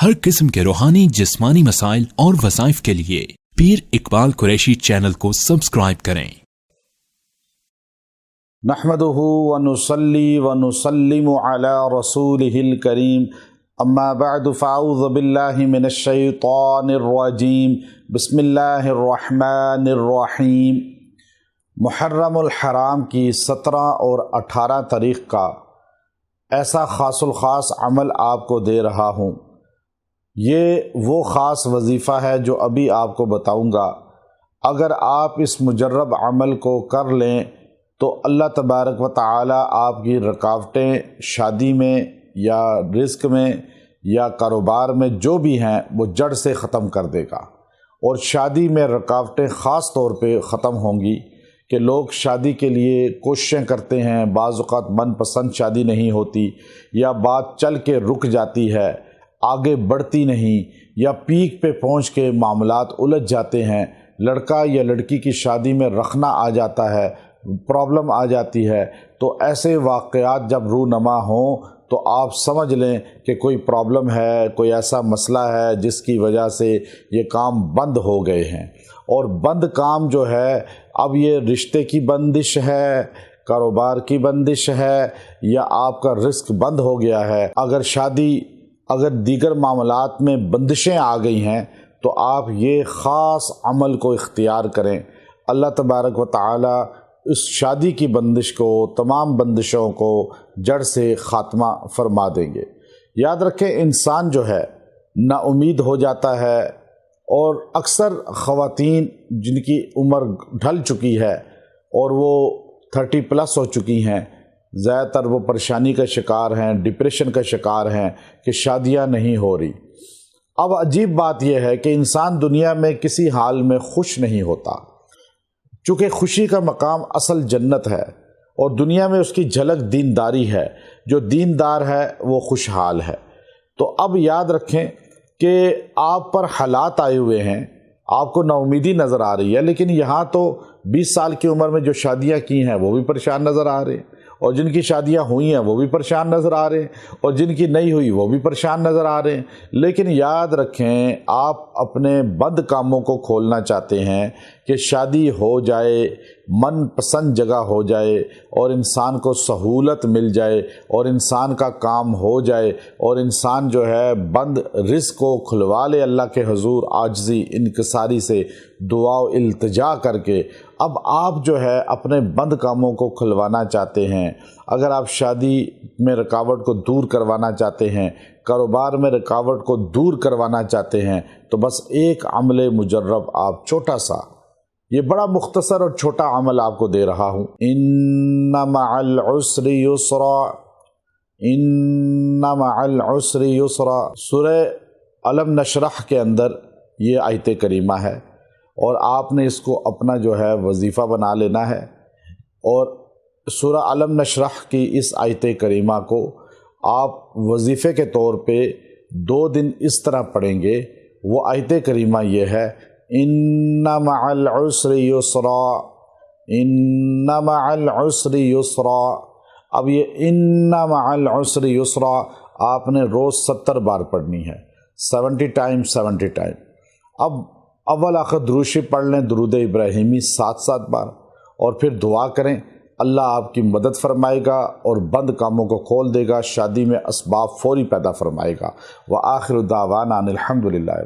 ہر قسم کے روحانی جسمانی مسائل اور وظائف کے لیے پیر اقبال قریشی چینل کو سبسکرائب کریں۔ نحمدہ ونصلی ونسلم علی رسولہ الکریم، اما بعد فاعوذ باللہ من الشیطان الرجیم، بسم اللہ الرحمن الرحیم۔ محرم الحرام کی 17 اور 18 تاریخ کا ایسا خاص الخاص عمل آپ کو دے رہا ہوں۔ یہ وہ خاص وظیفہ ہے جو ابھی آپ کو بتاؤں گا۔ اگر آپ اس مجرب عمل کو کر لیں تو اللہ تبارک و تعالی آپ کی رکاوٹیں شادی میں یا رزق میں یا کاروبار میں جو بھی ہیں وہ جڑ سے ختم کر دے گا۔ اور شادی میں رکاوٹیں خاص طور پہ ختم ہوں گی کہ لوگ شادی کے لیے کوششیں کرتے ہیں، بعض اوقات من پسند شادی نہیں ہوتی، یا بات چل کے رک جاتی ہے، آگے بڑھتی نہیں، یا پیک پہ پہنچ کے معاملات الجھ جاتے ہیں، لڑکا یا لڑکی کی شادی میں رخنا آ جاتا ہے، پرابلم آ جاتی ہے۔ تو ایسے واقعات جب رونما ہوں تو آپ سمجھ لیں کہ کوئی پرابلم ہے، کوئی ایسا مسئلہ ہے جس کی وجہ سے یہ کام بند ہو گئے ہیں۔ اور بند کام جو ہے، اب یہ رشتے کی بندش ہے، کاروبار کی بندش ہے، یا آپ کا رزق بند ہو گیا ہے۔ اگر دیگر معاملات میں بندشیں آ گئی ہیں تو آپ یہ خاص عمل کو اختیار کریں۔ اللہ تبارک و تعالی اس شادی کی بندش کو، تمام بندشوں کو جڑ سے خاتمہ فرما دیں گے۔ یاد رکھیں، انسان جو ہے نا امید ہو جاتا ہے، اور اکثر خواتین جن کی عمر ڈھل چکی ہے اور وہ 30+ ہو چکی ہیں، زیادہ تر وہ پریشانی کا شکار ہیں، ڈپریشن کا شکار ہیں کہ شادیاں نہیں ہو رہی۔ اب عجیب بات یہ ہے کہ انسان دنیا میں کسی حال میں خوش نہیں ہوتا، چونکہ خوشی کا مقام اصل جنت ہے، اور دنیا میں اس کی جھلک دینداری ہے۔ جو دیندار ہے وہ خوشحال ہے۔ تو اب یاد رکھیں کہ آپ پر حالات آئے ہوئے ہیں، آپ کو نا امیدی نظر آ رہی ہے، لیکن یہاں تو 20 سال کی عمر میں جو شادیاں کی ہیں وہ بھی پریشان نظر آ رہے ہیں، اور جن کی شادیاں ہوئی ہیں وہ بھی پریشان نظر آ رہے ہیں، اور جن کی نہیں ہوئی وہ بھی پریشان نظر آ رہے ہیں۔ لیکن یاد رکھیں، آپ اپنے بد کاموں کو کھولنا چاہتے ہیں کہ شادی ہو جائے، من پسند جگہ ہو جائے، اور انسان کو سہولت مل جائے، اور انسان کا کام ہو جائے، اور انسان جو ہے بند رزق کو کھلوا لے اللہ کے حضور عاجزی انکساری سے دعا و التجا کر کے۔ اب آپ جو ہے اپنے بند کاموں کو کھلوانا چاہتے ہیں۔ اگر آپ شادی میں رکاوٹ کو دور کروانا چاہتے ہیں، کاروبار میں رکاوٹ کو دور کروانا چاہتے ہیں، تو بس ایک عمل مجرب آپ چھوٹا سا، یہ بڑا مختصر اور چھوٹا عمل آپ کو دے رہا ہوں۔ ان مع العسر یسرا، ان مع العسر یسرا، سورہ علم نشرح کے اندر یہ آیت کریمہ ہے، اور آپ نے اس کو اپنا جو ہے وظیفہ بنا لینا ہے۔ اور سورہ علم نشرح کی اس آیت کریمہ کو آپ وظیفے کے طور پہ 2 دن اس طرح پڑھیں گے۔ وہ آیت کریمہ یہ ہے، ان مع العسر یسرا، ان مع العسر یسرا۔ اب یہ ان مع العسر یسرا آپ نے روز 70 بار پڑھنی ہے، 70 ٹائم۔ اب اول آخر درود شریف پڑھ لیں، درود ابراہیمی 7 بار، اور پھر دعا کریں، اللہ آپ کی مدد فرمائے گا اور بند کاموں کو کھول دے گا، شادی میں اسباب فوری پیدا فرمائے گا۔ وآخر دعوانا ان الحمد للہ۔